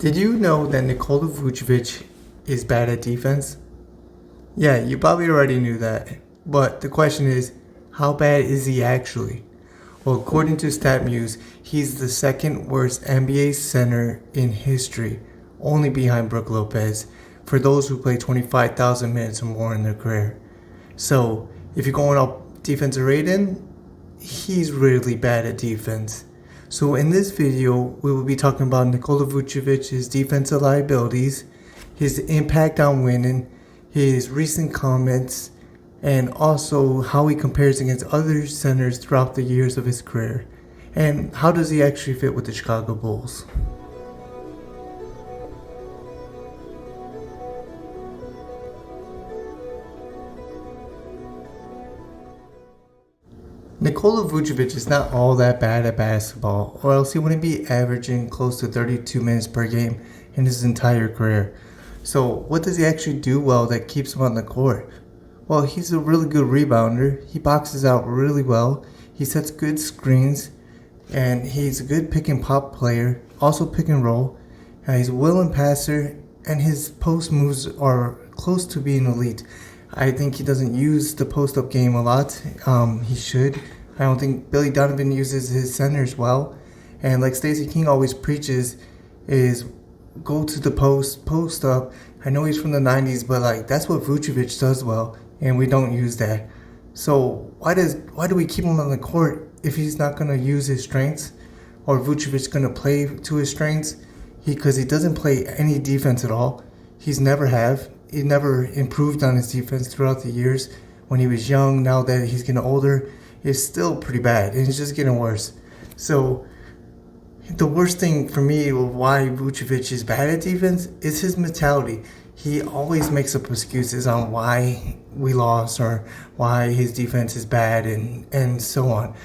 Did you know that Nikola Vucevic is bad at defense? Yeah, you probably already knew that. But the question is, how bad is he actually? Well, according to StatMuse, he's the second worst NBA center in history, only behind Brook Lopez, for those who play 25,000 minutes or more in their career. So, if you're going up defensive rating, he's really bad at defense. So in this video, we will be talking about Nikola Vucevic's defensive liabilities, his impact on winning, his recent comments, and also how he compares against other centers throughout the years of his career. And how does he actually fit with the Chicago Bulls? Nikola Vucevic is not all that bad at basketball, or else he wouldn't be averaging close to 32 minutes per game in his entire career. So what does he actually do well that keeps him on the court? Well, he's a really good rebounder. He boxes out really well. He sets good screens, and he's a good pick and pop player, also pick and roll. He's a willing passer, and his post moves are close to being elite. I think he doesn't use the post-up game a lot. He should. I don't think Billy Donovan uses his centers well. And like Stacey King always preaches, is go to the post up. I know he's from the 90s, but like that's what Vucevic does well, and we don't use that. So why do we keep him on the court if he's not gonna use his strengths, or Vucevic's gonna play to his strengths? Because he doesn't play any defense at all. He's never have. He never improved on his defense throughout the years. When he was young, now that he's getting older, it's still pretty bad, and it's just getting worse. So the worst thing for me of why Vucevic is bad at defense is his mentality. He always makes up excuses on why we lost or why his defense is bad and so on.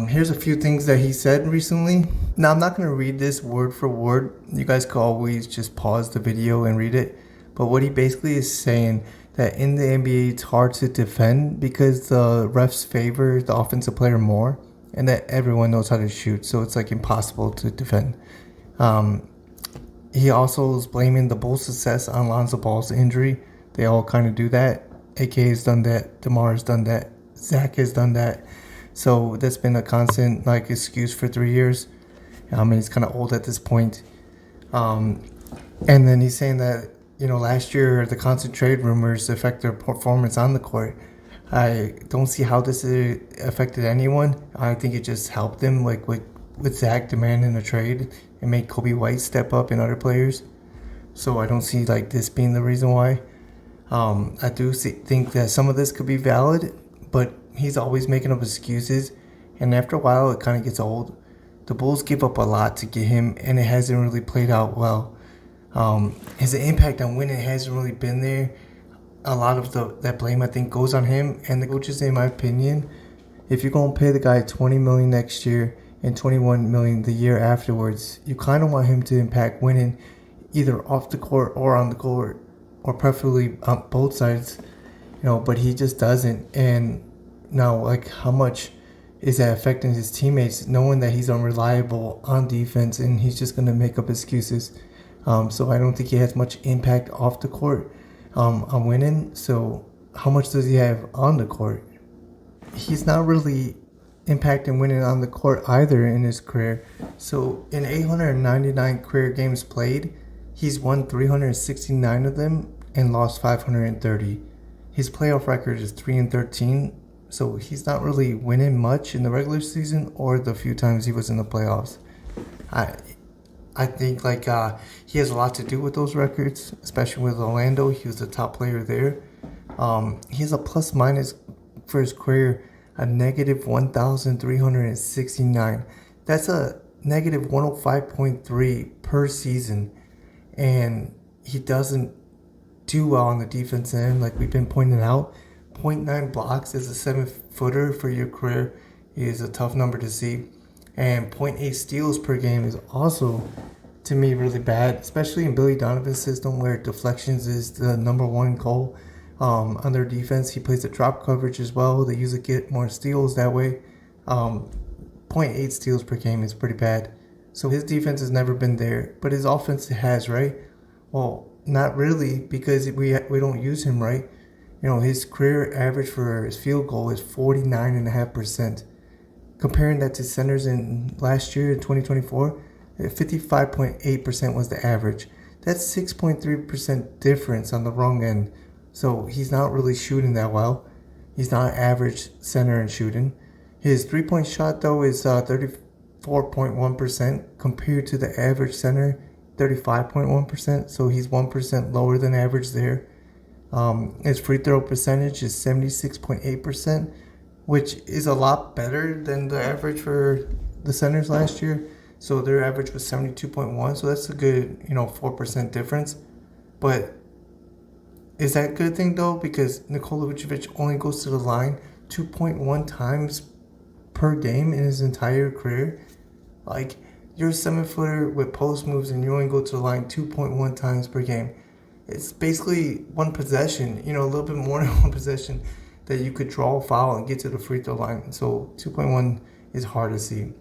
Here's a few things that he said recently. Now, I'm not going to read this word for word. You guys can always just pause the video and read it. But what he basically is saying that in the NBA it's hard to defend because the refs favor the offensive player more, and that everyone knows how to shoot, so it's like impossible to defend. He also is blaming the Bulls' success on Lonzo Ball's injury. They all kind of do that. AK has done that. DeMar has done that. Zach has done that. So that's been a constant excuse for 3 years. And he's kind of old at this point. And then he's saying that last year the constant trade rumors affect their performance on the court. I don't see how this affected anyone. I think it just helped them, like with Zach demanding a trade and made Kobe White step up and other players. So I don't see this being the reason why. I do think that some of this could be valid, but he's always making up excuses, and after a while it kind of gets old. The Bulls give up a lot to get him, and it hasn't really played out well. His impact on winning hasn't really been there. A lot of that blame, I think, goes on him and the coaches, in my opinion. If you're going to pay the guy $20 million next year and $21 million the year afterwards, you kind of want him to impact winning either off the court or on the court, or preferably on both sides, but he just doesn't. And now, how much is that affecting his teammates, knowing that he's unreliable on defense and he's just going to make up excuses? So I don't think he has much impact off the court on winning. So how much does he have on the court? He's not really impacting winning on the court either in his career. So in 899 career games played, he's won 369 of them and lost 530. His playoff record is 3-13. So he's not really winning much in the regular season or the few times he was in the playoffs. I think he has a lot to do with those records, especially with Orlando. He was the top player there. He has a plus minus for his career, a negative 1,369. That's a negative 105.3 per season. And he doesn't do well on the defense end, like we've been pointing out. 0.9 blocks as a 7-footer for your career is a tough number to see. And 0.8 steals per game is also, to me, really bad, especially in Billy Donovan's system where deflections is the number one goal. On their defense, he plays the drop coverage as well. They usually get more steals that way. 0.8 steals per game is pretty bad. So his defense has never been there, but his offense has, right? Well, not really, because we don't use him, right? His career average for his field goal is 49.5%. Comparing that to centers in last year in 2024, 55.8% was the average. That's 6.3% difference on the wrong end. So he's not really shooting that well. He's not average center in shooting. His three-point shot, though, is 34.1% compared to the average center, 35.1%. So he's 1% lower than average there. His free throw percentage is 76.8%, which is a lot better than the average for the centers last year. So their average was 72.1. So that's a good, 4% difference. But is that a good thing, though? Because Nikola Vucevic only goes to the line 2.1 times per game in his entire career. Like, you're a 7-footer with post moves and you only go to the line 2.1 times per game. It's basically one possession, a little bit more than one possession that you could draw a foul and get to the free throw line. So 2.1 is hard to see.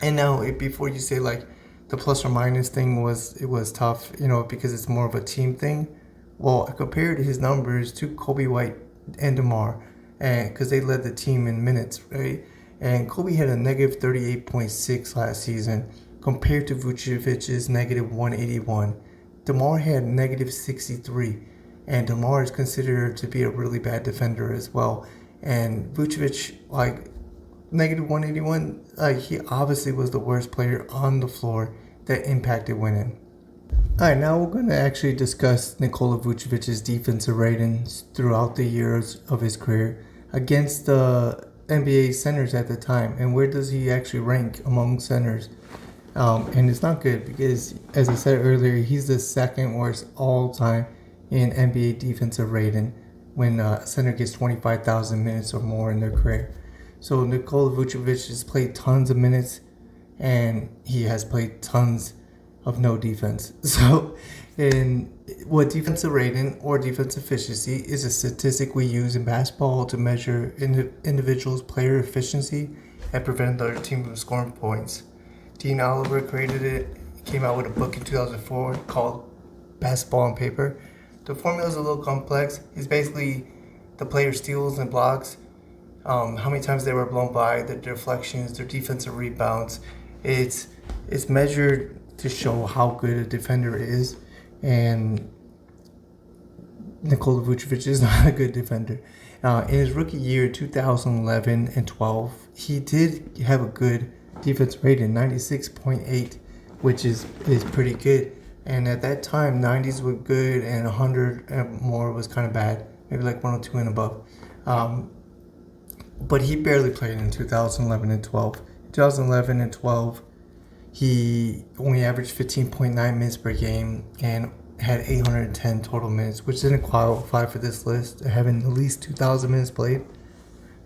And now, before you say like the plus or minus thing was tough, because it's more of a team thing. Well, I compared his numbers to Kobe White and DeMar, and because they led the team in minutes, right? And Kobe had a negative 38.6 last season compared to Vucevic's negative 181. DeMar had negative 63, and DeMar is considered to be a really bad defender as well. And Vucevic, like, negative 181, he obviously was the worst player on the floor that impacted winning. All right, now we're going to actually discuss Nikola Vucevic's defensive ratings throughout the years of his career against the NBA centers at the time, and where does he actually rank among centers. And it's not good because, as I said earlier, he's the second worst all time in NBA defensive rating when a center gets 25,000 minutes or more in their career. So Nikola Vucevic has played tons of minutes, and he has played tons of no defense. So, in what defensive rating or defense efficiency is a statistic we use in basketball to measure individuals' player efficiency and prevent the other team from scoring points. Dean Oliver created it. He came out with a book in 2004 called Basketball on Paper. The formula is a little complex. It's basically the player steals and blocks, how many times they were blown by, their deflections, their defensive rebounds. It's measured to show how good a defender is, and Nikola Vucevic is not a good defender. In his rookie year, 2011 and 12, he did have a good defense rating, 96.8, which is pretty good. And at that time, 90s were good, and 100 and more was kind of bad, maybe like 102 and above. But he barely played in 2011 and 12. 2011 and 12, he only averaged 15.9 minutes per game and had 810 total minutes, which didn't qualify for this list, having at least 2,000 minutes played.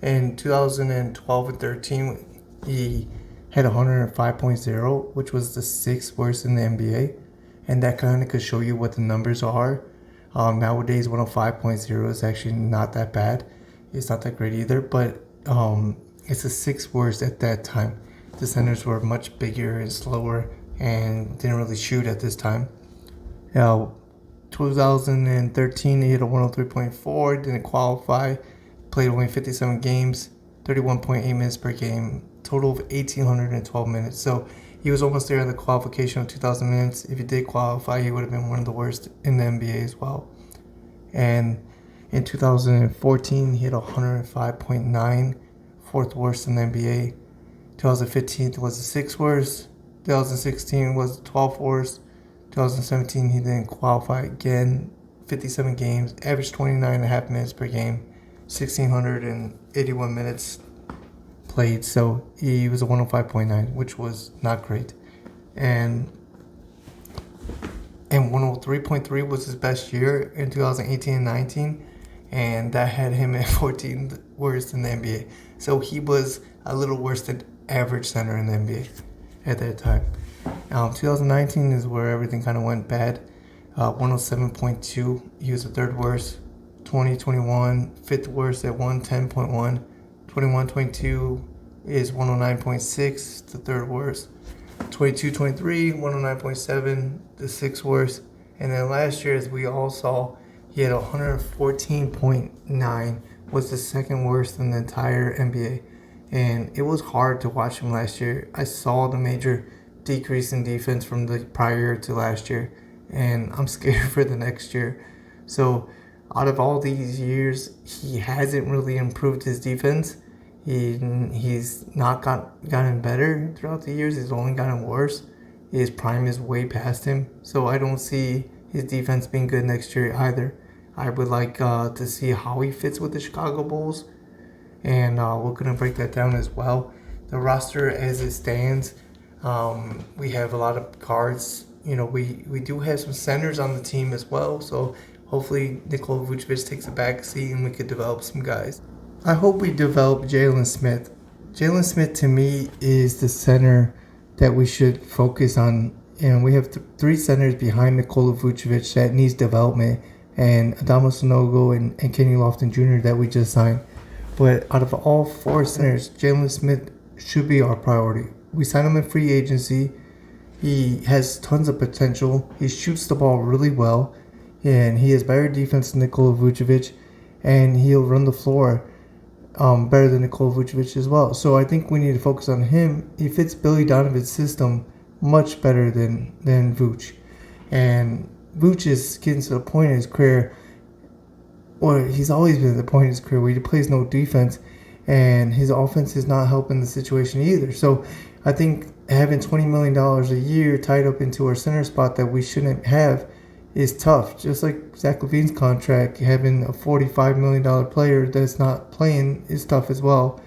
In 2012 and 13, he had 105.0, which was the sixth worst in the NBA. And that kind of could show you what the numbers are. Nowadays, 105.0 is actually not that bad. It's not that great either, but it's the sixth worst at that time. The centers were much bigger and slower and didn't really shoot at this time. Now, 2013, he hit a 103.4, didn't qualify, played only 57 games, 31.8 minutes per game, total of 1,812 minutes. So he was almost there at the qualification of 2,000 minutes. If he did qualify, he would have been one of the worst in the NBA as well. And in 2014, he hit 105.9, fourth worst in the NBA. 2015 was the sixth worst. 2016 was the 12th worst. 2017, he didn't qualify again. 57 games, averaged 29.5 minutes per game, 1,681 minutes played. So he was a 105.9, which was not great. And 103.3 was his best year in 2018 and 19. And that had him at 14th worst in the NBA. So he was a little worse than average center in the NBA at that time. 2019 is where everything kind of went bad. 107.2, he was the third worst. 2021, fifth worst at 110.1. 21-22 is 109.6, the third worst. 22-23, 109.7, the sixth worst. And then last year, as we all saw, he had 114.9, was the second worst in the entire NBA. And it was hard to watch him last year. I saw the major decrease in defense from the prior year to last year, and I'm scared for the next year. So out of all these years, he hasn't really improved his defense. He's not gotten better throughout the years. He's only gotten worse. His prime is way past him. So I don't see his defense being good next year either. I would like to see how he fits with the Chicago Bulls. And we're going to break that down as well. The roster as it stands, we have a lot of guards. You know, we do have some centers on the team as well. So hopefully Nikola Vucevic takes a back seat and we could develop some guys. I hope we develop Jalen Smith. Jalen Smith, to me, is the center that we should focus on. And we have three centers behind Nikola Vucevic that needs development, and Adama Sanogo and Kenny Lofton Jr. that we just signed. But out of all four centers, Jalen Smith should be our priority. We signed him in free agency. He has tons of potential. He shoots the ball really well, and he has better defense than Nikola Vucevic, and he'll run the floor better than Nikola Vucevic as well. So I think we need to focus on him. He fits Billy Donovan's system much better than Vuce. And Vuce is getting to the point in his career, or he's always been at the point in his career where he plays no defense, and his offense is not helping the situation either. So I think having $20 million a year tied up into our center spot that we shouldn't have is tough. Just like Zach LaVine's contract, having a $45 million player that's not playing is tough as well.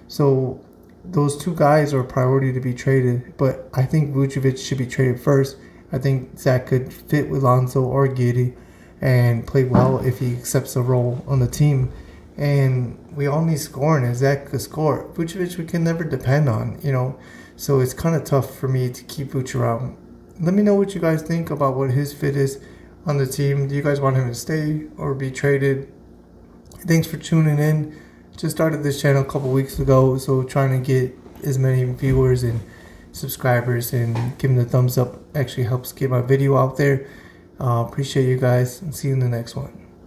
So those two guys are a priority to be traded, but I think Vucevic should be traded first. I think Zach could fit with Lonzo or Giddey and play well if he accepts a role on the team. And we all need scoring, and Zach could score. Vucevic we can never depend on, you know. So it's kind of tough for me to keep Vuce around. Let me know what you guys think about what his fit is on the team. Do you guys want him to stay or be traded? Thanks for tuning in. Just started this channel a couple weeks ago, so trying to get as many viewers and subscribers and giving the thumbs up actually helps get my video out there. Appreciate you guys, and see you in the next one.